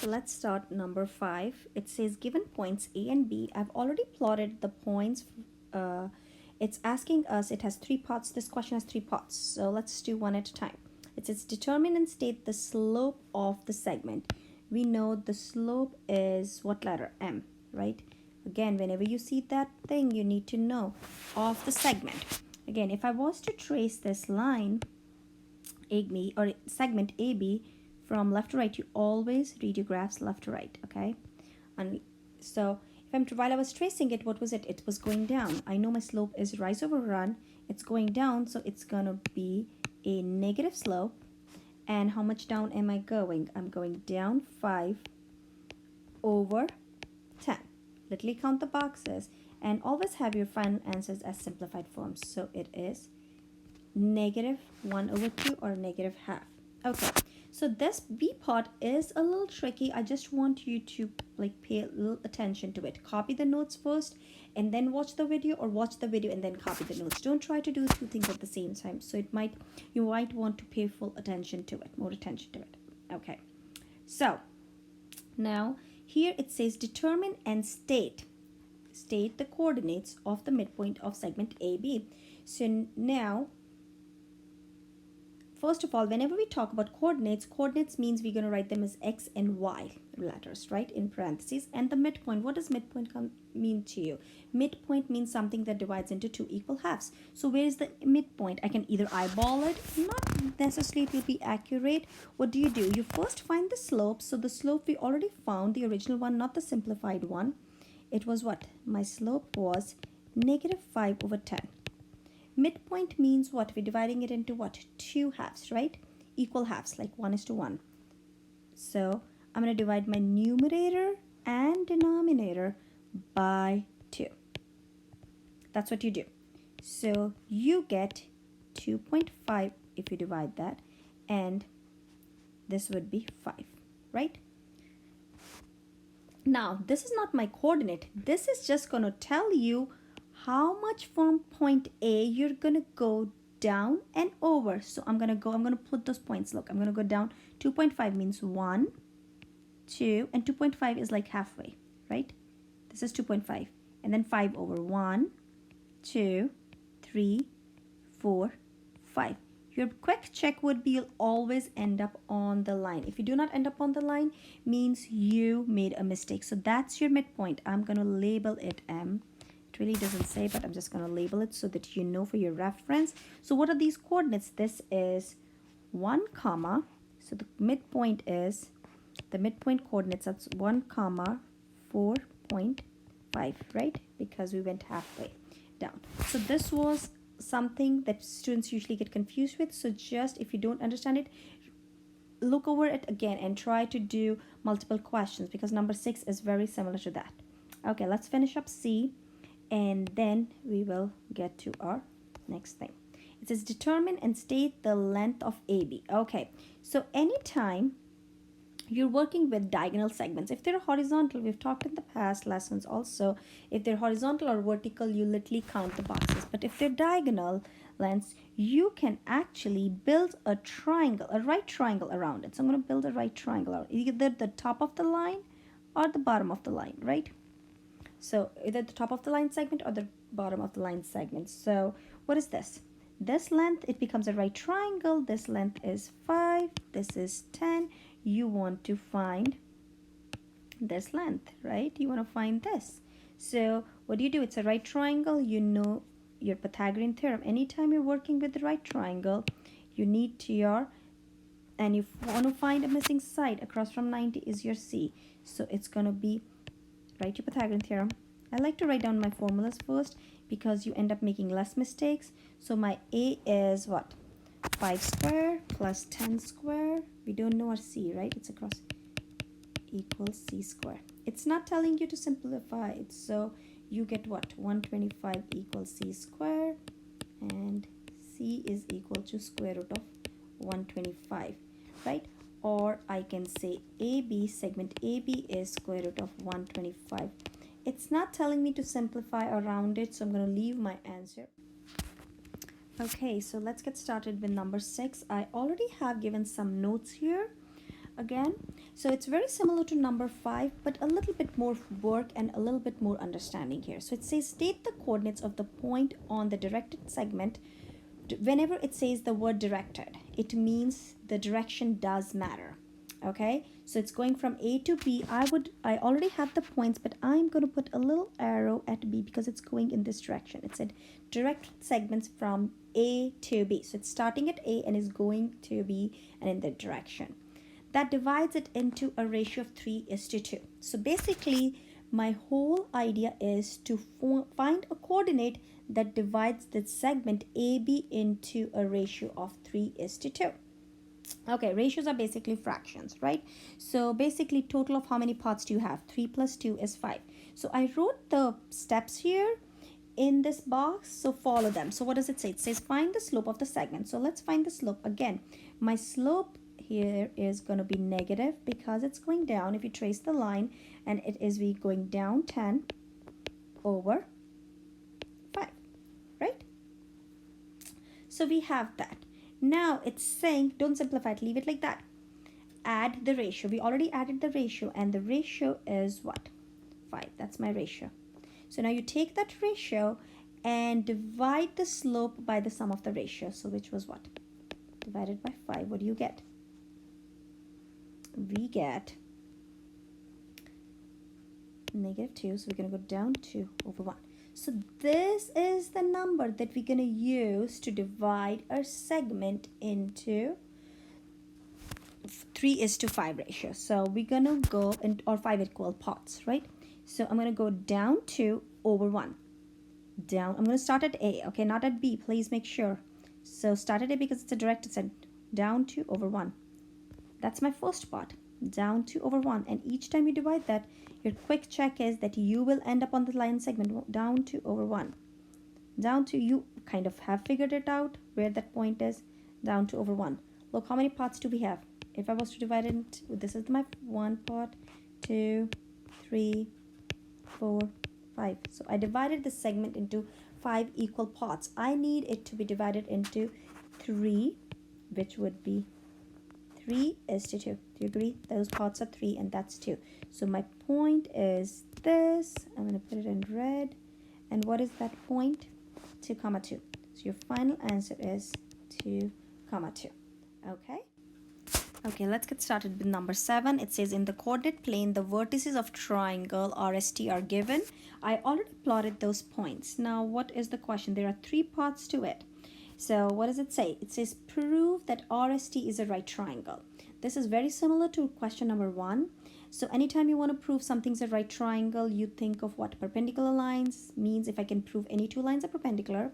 So let's start number 5. It says given points A and B. I've already plotted the points. Uh, it's asking us, it has 3 parts. This question has 3 parts. So let's do one at a time. It says determine and state the slope of the segment. We know the slope is what letter? M, right? Again, whenever you see that thing, you need to know of the segment. Again, if I was to trace this line, AB or segment AB from left to right, you always read your graphs left to right, okay? And so if I'm while I was tracing it, what was it? It was going down. I know my slope is rise over run. It's going down, so it's gonna be a negative slope. And how much down am I going? I'm going down 5 over 10. Literally count the boxes and always have your final answers as simplified forms. So it is negative 1 over 2 or negative half. Okay, so this B part is a little tricky. I just want you to pay a little attention to it. Copy the notes first and then watch the video, or watch the video and then copy the notes. Don't try to do 2 things at the same time. So you might want to pay full attention to it, more attention to it. Okay, so now here it says determine and state the coordinates of the midpoint of segment AB. So now, first of all, whenever we talk about coordinates means we're going to write them as X and Y letters, right, in parentheses. And the midpoint, what does midpoint mean to you? Midpoint means something that divides into 2 equal halves. So where is the midpoint? I can either eyeball it, not necessarily it will be accurate. What do? You first find the slope. So the slope we already found, the original one, not the simplified one. It was what? My slope was negative 5 over 10. Midpoint means what? We're dividing it into what? 2 halves, right? Equal halves, like 1:1. So I'm going to divide my numerator and denominator by 2. That's what you do. So you get 2.5 if you divide that, and this would be 5, right? Now, this is not my coordinate. This is just going to tell you how much from point A you're going to go down and over. So I'm going to put those points. Look, I'm going to go down. 2.5 means 1, 2, and 2.5 is like halfway, right? This is 2.5. And then 5 over 1, 2, 3, 4, 5. Your quick check would be you'll always end up on the line. If you do not end up on the line, means you made a mistake. So that's your midpoint. I'm going to label it M. It really doesn't say, but I'm just going to label it so that you know for your reference. So what are these coordinates? This is 1 comma. So the midpoint coordinates, that's 1 comma 4.5, right? Because we went halfway down. So this was something that students usually get confused with. So just if you don't understand it, look over it again and try to do multiple questions, because number 6 is very similar to that. Okay, let's finish up C and then we will get to our next thing. It says determine and state the length of AB. Okay, so anytime you're working with diagonal segments, if they're horizontal, we've talked in the past lessons also, if they're horizontal or vertical, you literally count the boxes. But if they're diagonal lengths, you can actually build a triangle, a right triangle around it. So I'm going to build a right triangle around either the top of the line or the bottom of the line, right? So either the top of the line segment or the bottom of the line segment. So what is this? This length, it becomes a right triangle. This length is 5. This is 10. You want to find this length, right? You want to find this. So what do? It's a right triangle. You know your Pythagorean theorem. Anytime you're working with the right triangle, you need to and you want to find a missing side. Across from 90 is your C. So it's going to be, write your Pythagorean theorem. I like to write down my formulas first because you end up making less mistakes. So my A is what? 5 square plus 10 square. We don't know our C, right? It's across equals C square. It's not telling you to simplify it. So you get what? 125 equals C square, and C is equal to square root of 125, right? Or I can say AB, segment AB is square root of 125. It's not telling me to simplify around it, so I'm going to leave my answer. Okay, so let's get started with number 6. I already have given some notes here. again. So it's very similar to number 5, but a little bit more work and a little bit more understanding here. So it says state the coordinates of the point on the directed segment. Whenever it says the word directed, it means the direction does matter. Okay, so it's going from A to B. I already have the points, but I'm going to put a little arrow at B because it's going in this direction. It said direct segments from A to B. So it's starting at A and is going to B and in that direction. That divides it into a ratio of 3:2. So basically, my whole idea is to find a coordinate that divides the segment AB into a ratio of 3:2. Okay, ratios are basically fractions, right? So basically, total of how many parts do you have? 3 plus 2 is 5. So I wrote the steps here in this box, so follow them. So what does it say? It says find the slope of the segment. So let's find the slope. Again, my slope here is going to be negative because it's going down. If you trace the line, and it is going down 10 over 5, right? So we have that. Now it's saying don't simplify it, leave it like that. Add the ratio. We already added the ratio, and the ratio is what? 5. That's my ratio. So now you take that ratio and divide the slope by the sum of the ratio. So which was what? Divided by 5. What do you get? We get -2. So we're going to go down 2 over 1. So this is the number that we're going to use to divide our segment into 3:5 ratio. So we're going to go in, or 5 equal parts, right? So I'm going to go down 2 over 1. Down, I'm going to start at A, okay, not at B. Please make sure. So start at A because it's a direct descent. Down 2 over 1. That's my first part. Down 2 over 1. And each time you divide that, your quick check is that you will end up on the line segment down 2 over 1. Down to, you kind of have figured it out where that point is. Down 2 over 1. Look, how many parts do we have? If I was to divide it into, this is my 1 part, 2, 3, 4, 5. So I divided the segment into 5 equal parts. I need it to be divided into 3, which would be 3:2. Do you agree? Those parts are 3 and that's 2. So my point is this. I'm going to put it in red. And what is that point? 2, 2. So your final answer is 2, 2. Okay? Okay, let's get started with number 7. It says in the coordinate plane, the vertices of triangle RST are given. I already plotted those points. Now, what is the question? There are 3 parts to it. So what does it say? It says prove that RST is a right triangle. This is very similar to question number 1. So anytime you want to prove something's a right triangle, you think of what? Perpendicular lines means if I can prove any 2 lines are perpendicular,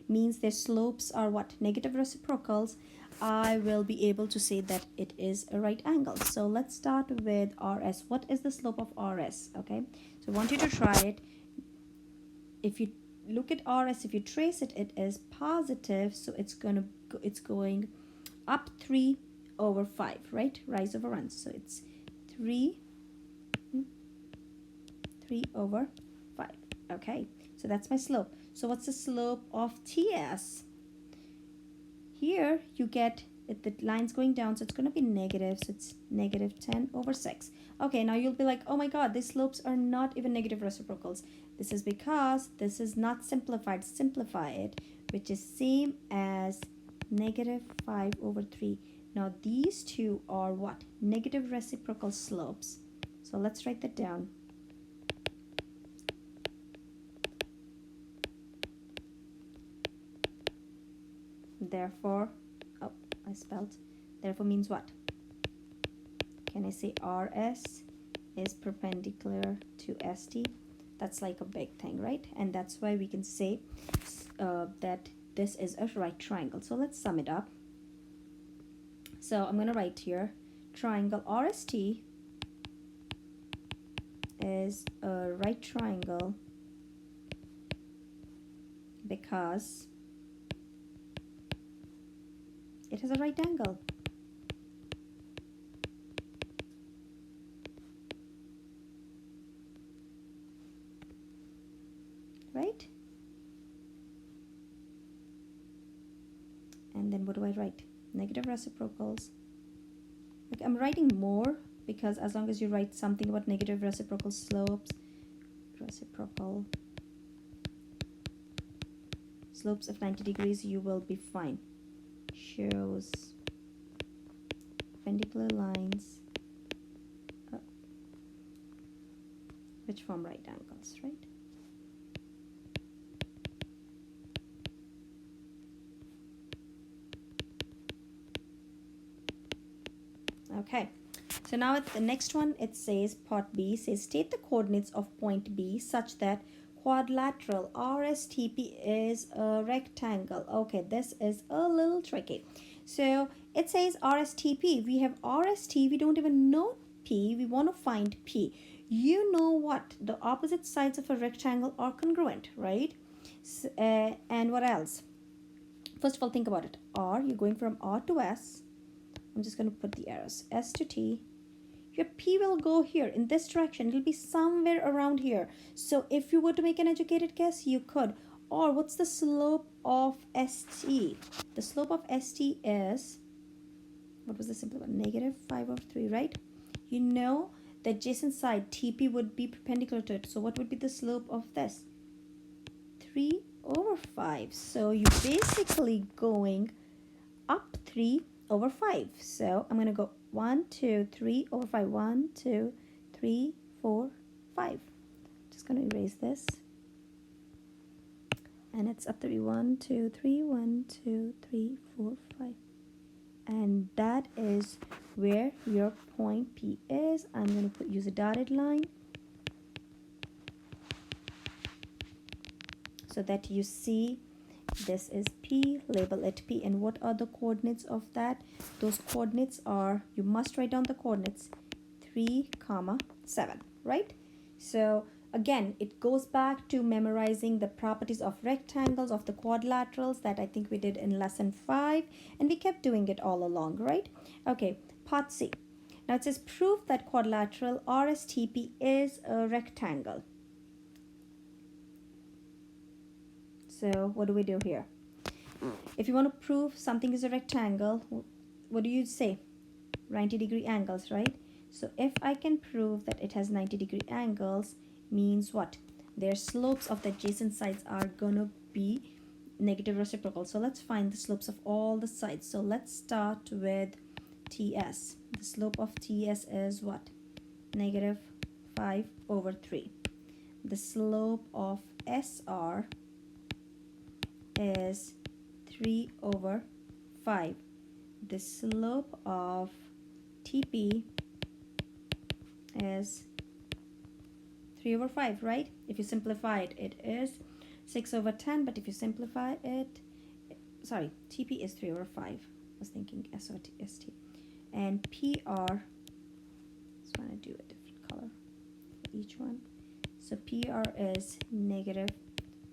means their slopes are what? Negative reciprocals. I will be able to say that it is a right angle. So let's start with RS. What is the slope of RS? Okay, so I want you to try it. If you look at RS, if you trace it, it is positive, so it's going up 3 over 5, right? Rise over run. So it's 3 over 5. Okay, so that's my slope. So what's the slope of TS? Here you get it, the line's going down, so it's going to be negative, so it's negative 10 over 6. Okay, now you'll be like, oh my god, these slopes are not even negative reciprocals. This is because this is not simplified. Simplify it, which is same as negative 5 over 3. Now these two are what? Negative reciprocal slopes. So let's write that down. Therefore, oh, I spelled, therefore means what? Can I say RS is perpendicular to ST? That's like a big thing, right? And that's why we can say that this is a right triangle. So let's sum it up. So I'm going to write here, triangle RST is a right triangle because it has a right angle. Right? And then what do I write? Negative reciprocals. I'm writing more because as long as you write something about negative reciprocal slopes of 90 degrees, you will be fine. Shows perpendicular lines which form right angles, right? Okay, so now at the next one, it says part B says state the coordinates of point B such that quadrilateral RSTP is a rectangle. Okay, this is a little tricky. So it says RSTP. We have RST, we don't even know P, we want to find P. You know what? The opposite sides of a rectangle are congruent, right? So, and what else? First of all, think about it. R, you're going from R to S. I'm just going to put the arrows. S to T. Your P will go here in this direction. It'll be somewhere around here. So if you were to make an educated guess, you could. Or what's the slope of ST? The slope of ST is, what was the simple one? Negative 5/3, right? You know the adjacent side TP would be perpendicular to it. So what would be the slope of this? 3/5. So you're basically going up 3/5. So I'm going to go 1, 2, 3/5. 1, 2, 3, 4, 5. Just going to erase this. And it's up 3. 1, 2, 3, 1, 2, 3, 4, 5. And that is where your point P is. I'm going to use a dotted line so that you see this is P, label it P. And what are the coordinates of that? Those coordinates are, you must write down the coordinates 3, 7, right? So again, it goes back to memorizing the properties of rectangles, of the quadrilaterals that I think we did in lesson 5, and we kept doing it all along, right? Okay, part C. Now it says prove that quadrilateral RSTP is a rectangle. So what do we do here? If you want to prove something is a rectangle, what do you say? 90-degree angles, right? So if I can prove that it has 90-degree angles, means what? Their slopes of the adjacent sides are gonna be negative reciprocal. So let's find the slopes of all the sides. So let's start with TS. The slope of TS is what? Negative 5/3. The slope of SR is 3/5. The slope of TP is 3/5, right? If you simplify it, it is 6/10, but if you simplify it, sorry, TP is 3/5. I was thinking ST. And PR, just want to do a different color for each one. So PR is negative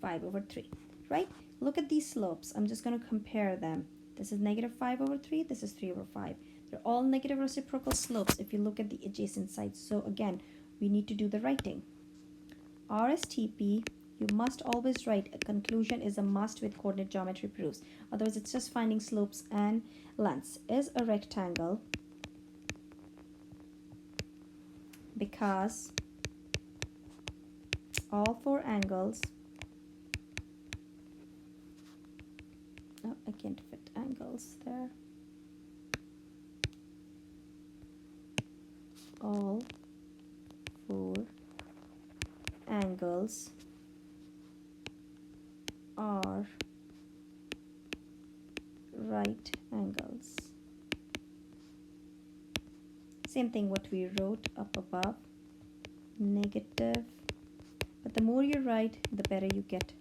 5/3, right? Look at these slopes. I'm just going to compare them. This is negative 5/3. This is 3/5. They're all negative reciprocal slopes if you look at the adjacent sides. So again, we need to do the writing. RSTP, you must always write a conclusion is a must with coordinate geometry proofs. Otherwise, it's just finding slopes and lengths. Is a rectangle because all four angles, oh, I can't fit angles there. All four angles are right angles. Same thing what we wrote up above, negative, but the more you write, the better you get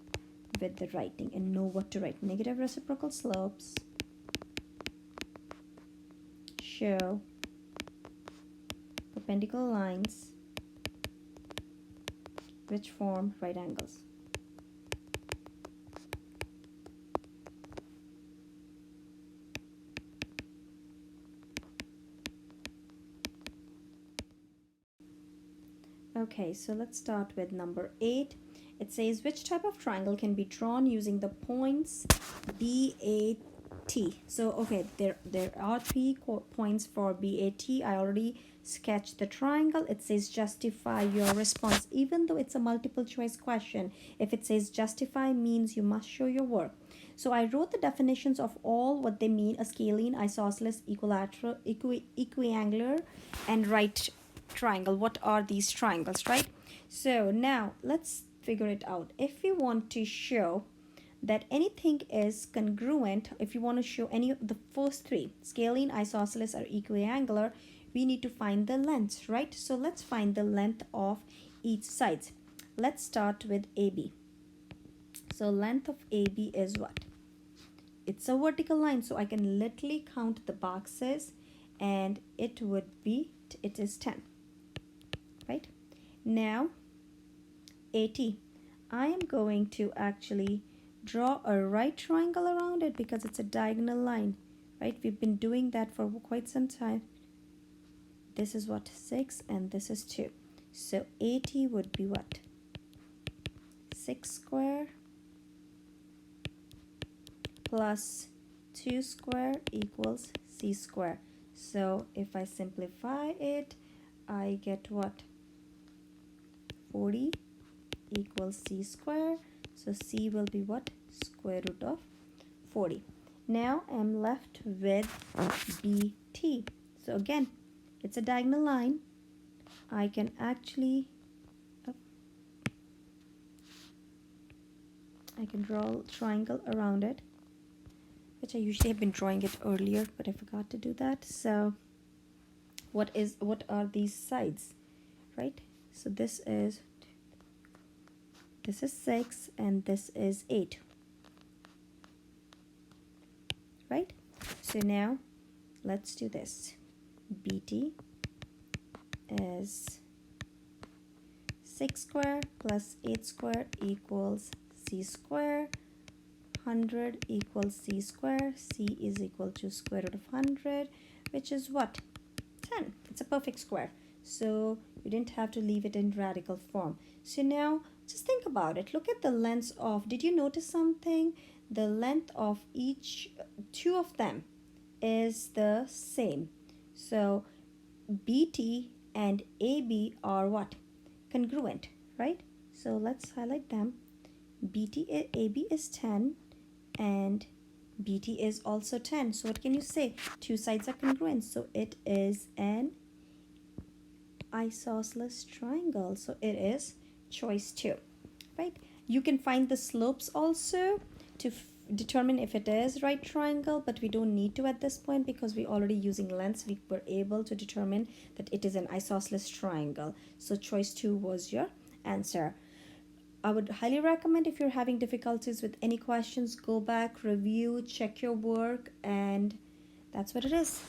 with the writing and know what to write. Negative reciprocal slopes show perpendicular lines which form right angles. Okay, so let's start with number 8. It says which type of triangle can be drawn using the points B, A, T. So okay, there are 3 points for BAT. I already sketched the triangle. It says justify your response. Even though it's a multiple choice question, if it says justify, means you must show your work. So I wrote the definitions of all what they mean: a scalene, isosceles, equilateral, equiangular, and right triangle. What are these triangles, right? So now let's figure it out. If we want to show that anything is congruent, if you want to show any of the first 3, scalene, isosceles, or equiangular, we need to find the lengths, right? So let's find the length of each side. Let's start with AB. So length of AB is what? It's a vertical line, so I can literally count the boxes, and it is 10, right? Now AT, I am going to actually draw a right triangle around it because it's a diagonal line, right? We've been doing that for quite some time. This is what, 6, and this is 2. So AT would be what? 6 square plus 2 square equals C square. So if I simplify it, I get what? 40 equals C square. So C will be what? Square root of 40. Now I'm left with BT. So again, it's a diagonal line. I can actually I can draw a triangle around it, which I usually have been drawing it earlier, but I forgot to do that. So what are these sides, right? So this is 6 and this is 8, right? So now let's do this. BT is 6 square plus 8 square equals C square. 100 equals C square. C is equal to square root of 100, which is what? 10. It's a perfect square. So you didn't have to leave it in radical form. So now just think about it. Look at the lengths of, did you notice something? The length of each 2 of them is the same. So BT and AB are what? Congruent, right? So let's highlight them. AB is 10 and BT is also 10. So what can you say? 2 sides are congruent. So it is an isosceles triangle. So it is choice 2, right? You can find the slopes also to determine if it is right triangle, but we don't need to at this point because we're already using lengths. We were able to determine that it is an isosceles triangle. So choice 2 was your answer. I would highly recommend, if you're having difficulties with any questions, go back, review, check your work, and that's what it is.